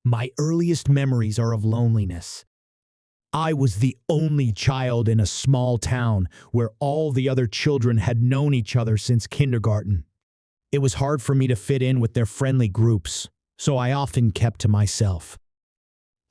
My earliest memories are of loneliness. I was the only child in a small town where all the other children had known each other since kindergarten. It was hard for me to fit in with their friendly groups, so I often kept to myself.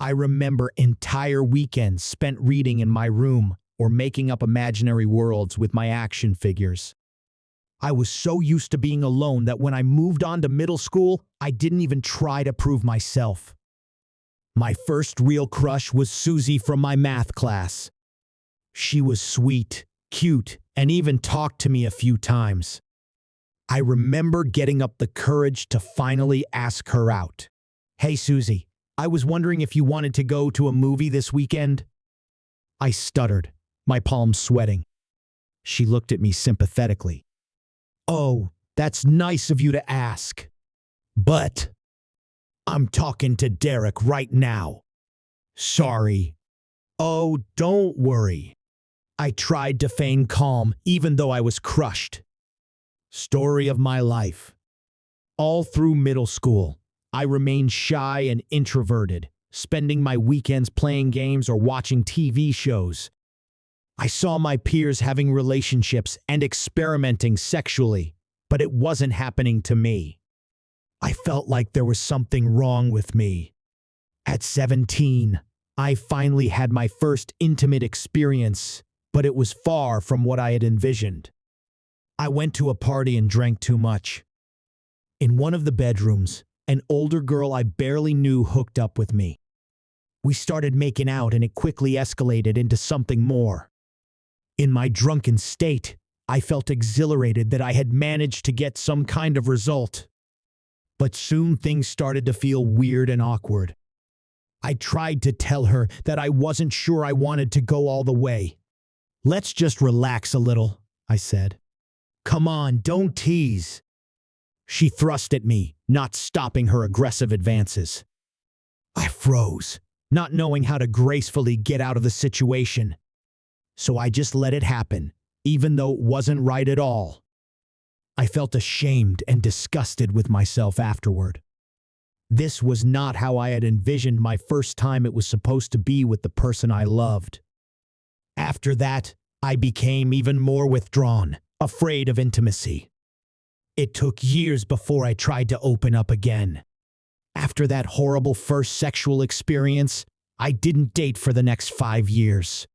I remember entire weekends spent reading in my room or making up imaginary worlds with my action figures. I was so used to being alone that when I moved on to middle school, I didn't even try to prove myself. My first real crush was Susie from my math class. She was sweet, cute, and even talked to me a few times. I remember getting up the courage to finally ask her out. "Hey, Susie, I was wondering if you wanted to go to a movie this weekend?" I stuttered, my palms sweating. She looked at me sympathetically. "Oh, that's nice of you to ask. But I'm talking to Derek right now. Sorry." "Oh, don't worry." I tried to feign calm even though I was crushed. Story of my life. All through middle school, I remained shy and introverted, spending my weekends playing games or watching TV shows. I saw my peers having relationships and experimenting sexually, but it wasn't happening to me. I felt like there was something wrong with me. At 17, I finally had my first intimate experience, but it was far from what I had envisioned. I went to a party and drank too much. In one of the bedrooms, an older girl I barely knew hooked up with me. We started making out and it quickly escalated into something more. In my drunken state, I felt exhilarated that I had managed to get some kind of result. But soon things started to feel weird and awkward. I tried to tell her that I wasn't sure I wanted to go all the way. "Let's just relax a little," I said. "Come on, don't tease." She thrust at me, not stopping her aggressive advances. I froze, not knowing how to gracefully get out of the situation. So I just let it happen, even though it wasn't right at all. I felt ashamed and disgusted with myself afterward. This was not how I had envisioned my first time it was supposed to be with the person I loved. After that, I became even more withdrawn, afraid of intimacy. It took years before I tried to open up again. After that horrible first sexual experience, I didn't date for the next 5 years.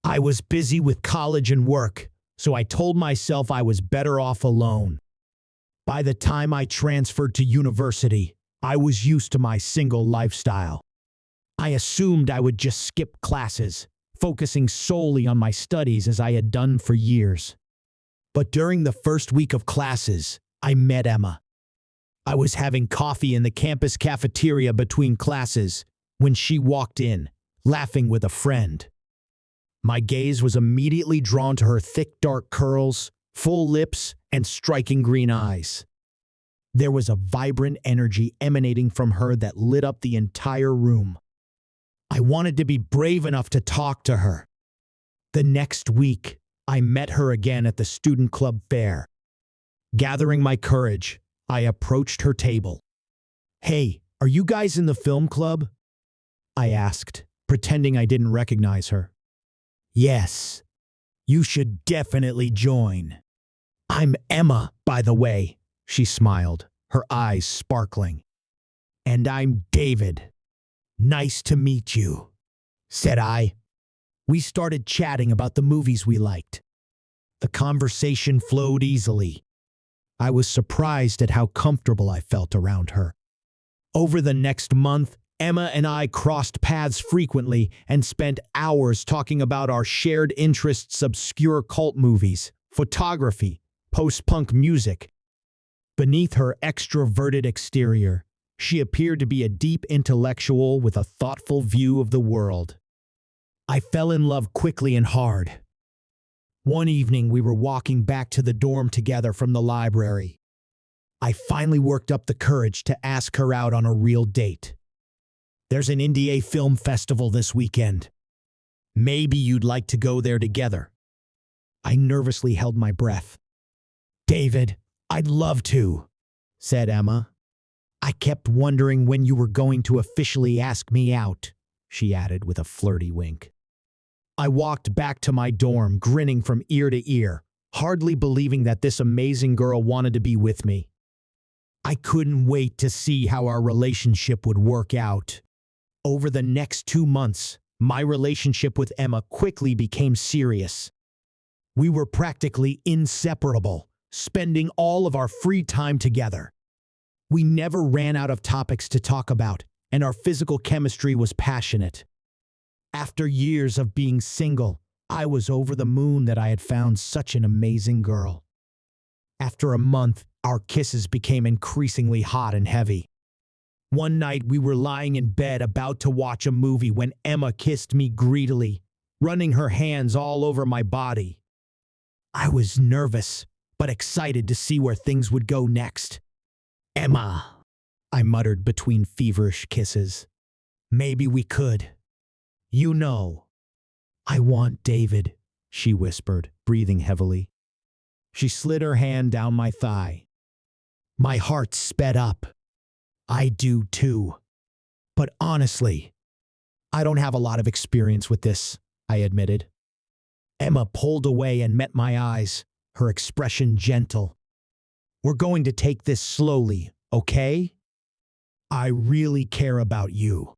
I was busy with college and work, so I told myself I was better off alone. By the time I transferred to university, I was used to my single lifestyle. I assumed I would just skip classes, focusing solely on my studies as I had done for years. But during the first week of classes, I met Emma. I was having coffee in the campus cafeteria between classes when she walked in, laughing with a friend. My gaze was immediately drawn to her thick dark curls, full lips, and striking green eyes. There was a vibrant energy emanating from her that lit up the entire room. I wanted to be brave enough to talk to her. The next week, I met her again at the student club fair. Gathering my courage, I approached her table. "Hey, are you guys in the film club?" I asked, pretending I didn't recognize her. "Yes, you should definitely join. I'm Emma, by the way," she smiled, her eyes sparkling. "And I'm David. Nice to meet you," said I. We started chatting about the movies we liked. The conversation flowed easily. I was surprised at how comfortable I felt around her. Over the next month, Emma and I crossed paths frequently and spent hours talking about our shared interests: obscure cult movies, photography, post-punk music. Beneath her extroverted exterior, she appeared to be a deep intellectual with a thoughtful view of the world. I fell in love quickly and hard. One evening, we were walking back to the dorm together from the library. I finally worked up the courage to ask her out on a real date. "There's an NDA film festival this weekend. Maybe you'd like to go there together." I nervously held my breath. "David, I'd love to," said Emma. "I I kept wondering when you were going to officially ask me out, she added with a flirty wink. I walked back to my dorm, grinning from ear to ear, hardly believing that this amazing girl wanted to be with me. I couldn't wait to see how our relationship would work out. Over the next 2 months, my relationship with Emma quickly became serious. We were practically inseparable, spending all of our free time together. We never ran out of topics to talk about, and our physical chemistry was passionate. After years of being single, I was over the moon that I had found such an amazing girl. After a month, our kisses became increasingly hot and heavy. One night we were lying in bed about to watch a movie when Emma kissed me greedily, running her hands all over my body. I was nervous, but excited to see where things would go next. "Emma," I muttered between feverish kisses. "Maybe we could. You know, I want David," she whispered, breathing heavily. She slid her hand down my thigh. My heart sped up. "I do too. But honestly, I don't have a lot of experience with this," I admitted. Emma pulled away and met my eyes, her expression gentle. "We're going to take this slowly, okay? I really care about you."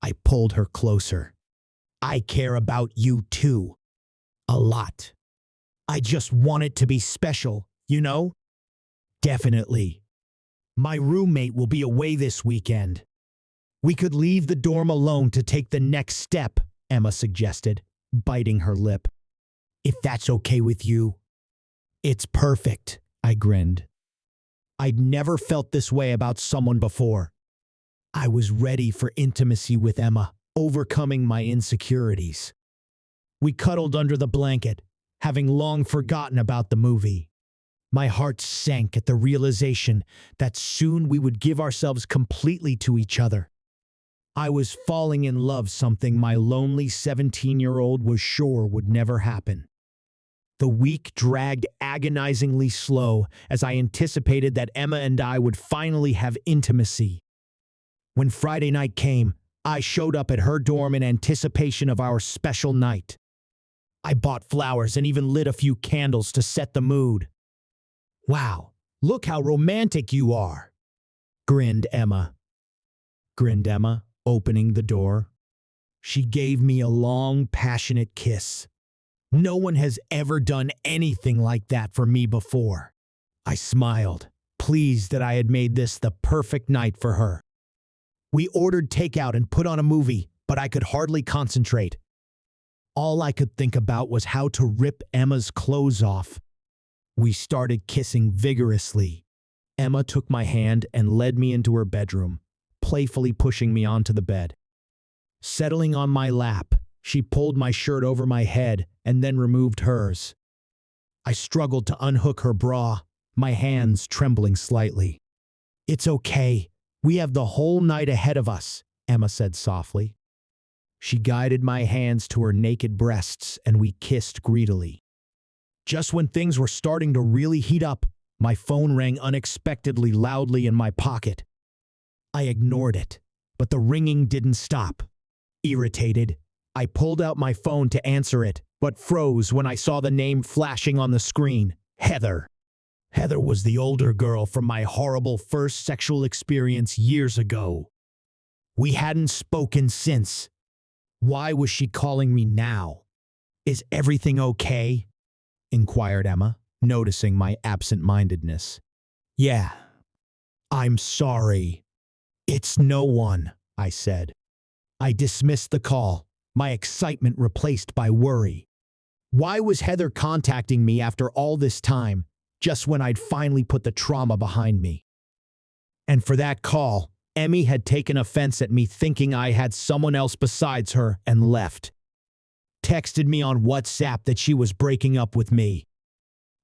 I pulled her closer. "I care about you too. A lot. I just want it to be special, you know?" "Definitely. My roommate will be away this weekend. We could leave the dorm alone to take the next step," Emma suggested, biting her lip. "If that's okay with you." "It's perfect," I grinned. I'd never felt this way about someone before. I was ready for intimacy with Emma, overcoming my insecurities. We cuddled under the blanket, having long forgotten about the movie. My heart sank at the realization that soon we would give ourselves completely to each other. I was falling in love, something my lonely 17-year-old was sure would never happen. The week dragged agonizingly slow as I anticipated that Emma and I would finally have intimacy. When Friday night came, I showed up at her dorm in anticipation of our special night. I bought flowers and even lit a few candles to set the mood. "Wow, look how romantic you are," grinned Emma, opening the door. She gave me a long, passionate kiss. No one has ever done anything like that for me before. I smiled, pleased that I had made this the perfect night for her. We ordered takeout and put on a movie, but I could hardly concentrate. All I could think about was how to rip Emma's clothes off. We started kissing vigorously. Emma took my hand and led me into her bedroom, playfully pushing me onto the bed. Settling on my lap, she pulled my shirt over my head and then removed hers. I struggled to unhook her bra, my hands trembling slightly. "It's okay. We have the whole night ahead of us," Emma said softly. She guided my hands to her naked breasts and we kissed greedily. Just when things were starting to really heat up, my phone rang unexpectedly loudly in my pocket. I ignored it, but the ringing didn't stop. Irritated, I pulled out my phone to answer it, but froze when I saw the name flashing on the screen: Heather. Heather was the older girl from my horrible first sexual experience years ago. We hadn't spoken since. Why was she calling me now? "Is everything okay?" inquired Emma, noticing my absent-mindedness. "Yeah. I'm sorry. It's no one," I said. I dismissed the call, my excitement replaced by worry. Why was Heather contacting me after all this time, just when I'd finally put the trauma behind me? And for that call, Emmy had taken offense at me thinking I had someone else besides her and left. Texted me on WhatsApp that she was breaking up with me.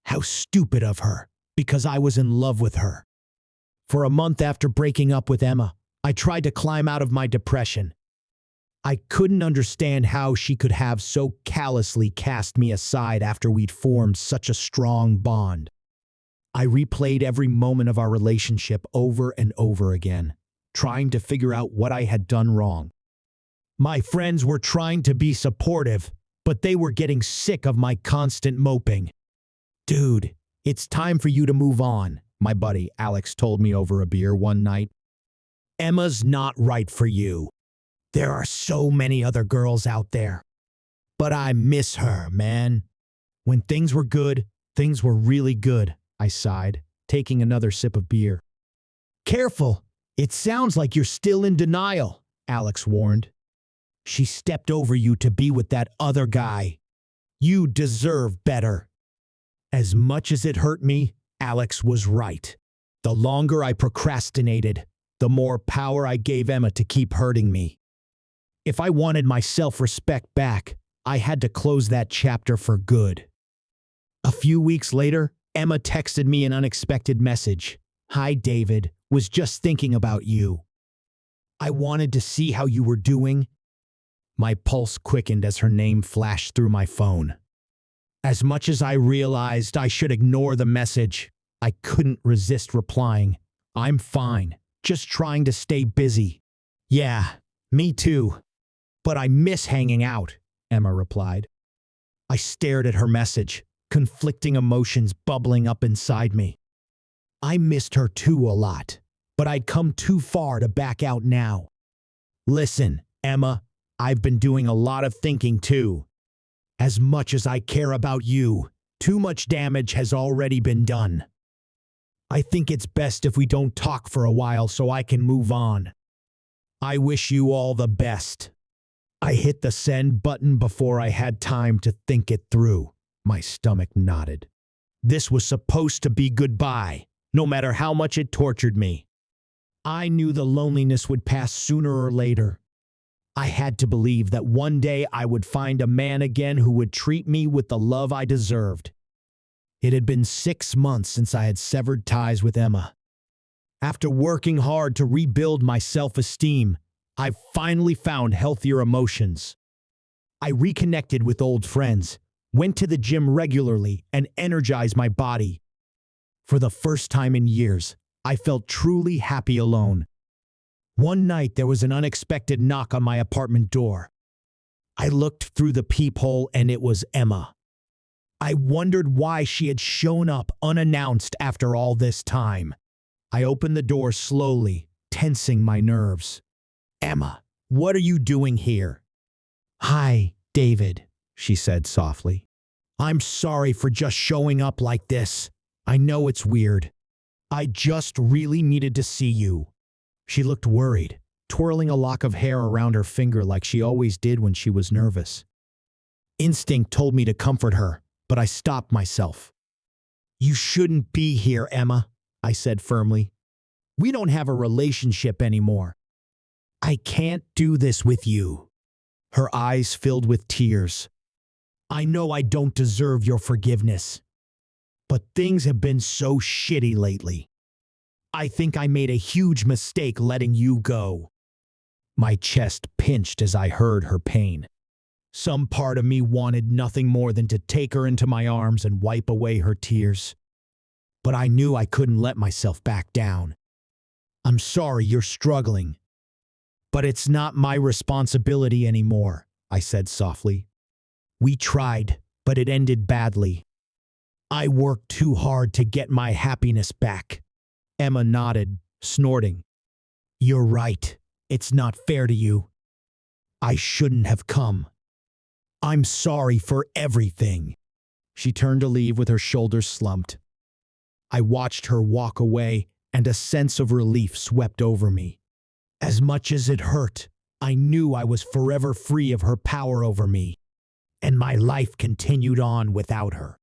How stupid of her, because I was in love with her. For a month after breaking up with Emma, I tried to climb out of my depression. I couldn't understand how she could have so callously cast me aside after we'd formed such a strong bond. I replayed every moment of our relationship over and over again, trying to figure out what I had done wrong. My friends were trying to be supportive, but they were getting sick of my constant moping. "Dude, it's time for you to move on," my buddy Alex told me over a beer one night. "Emma's not right for you. There are so many other girls out there. But I miss her, man." When things were good, things were really good, I sighed, taking another sip of beer. "Careful, it sounds like you're still in denial," Alex warned. "She stepped over you to be with that other guy. You deserve better." As much as it hurt me, Alex was right. The longer I procrastinated, the more power I gave Emma to keep hurting me. If I wanted my self-respect back, I had to close that chapter for good. A few weeks later, Emma texted me an unexpected message. "Hi, David. Was just thinking about you. I wanted to see how you were doing." My pulse quickened as her name flashed through my phone. As much as I realized I should ignore the message, I couldn't resist replying. "I'm fine, just trying to stay busy." "Yeah, me too. But I miss hanging out," Emma replied. I stared at her message, conflicting emotions bubbling up inside me. I missed her too a lot, but I'd come too far to back out now. "Listen, Emma, I've been doing a lot of thinking too. As much as I care about you, too much damage has already been done. I think it's best if we don't talk for a while so I can move on. I wish you all the best." I hit the send button before I had time to think it through. My stomach knotted. This was supposed to be goodbye, no matter how much it tortured me. I knew the loneliness would pass sooner or later. I had to believe that one day I would find a man again who would treat me with the love I deserved. It had been 6 months since I had severed ties with Emma. After working hard to rebuild my self-esteem, I finally found healthier emotions. I reconnected with old friends, went to the gym regularly, and energized my body. For the first time in years, I felt truly happy alone. One night there was an unexpected knock on my apartment door. I looked through the peephole and it was Emma. I wondered why she had shown up unannounced after all this time. I opened the door slowly, tensing my nerves. "Emma, what are you doing here?" "Hi, David," she said softly. "I'm sorry for just showing up like this. I know it's weird. I just really needed to see you." She looked worried, twirling a lock of hair around her finger like she always did when she was nervous. Instinct told me to comfort her, but I stopped myself. "You shouldn't be here, Emma," I said firmly. "We don't have a relationship anymore. I can't do this with you." Her eyes filled with tears. "I know I don't deserve your forgiveness, but things have been so shitty lately. I think I made a huge mistake letting you go." My chest pinched as I heard her pain. Some part of me wanted nothing more than to take her into my arms and wipe away her tears. But I knew I couldn't let myself back down. "I'm sorry you're struggling. But it's not my responsibility anymore," I said softly. "We tried, but it ended badly. I worked too hard to get my happiness back." Emma nodded, snorting. "You're right. It's not fair to you. I shouldn't have come. I'm sorry for everything." She turned to leave with her shoulders slumped. I watched her walk away, and a sense of relief swept over me. As much as it hurt, I knew I was forever free of her power over me, and my life continued on without her.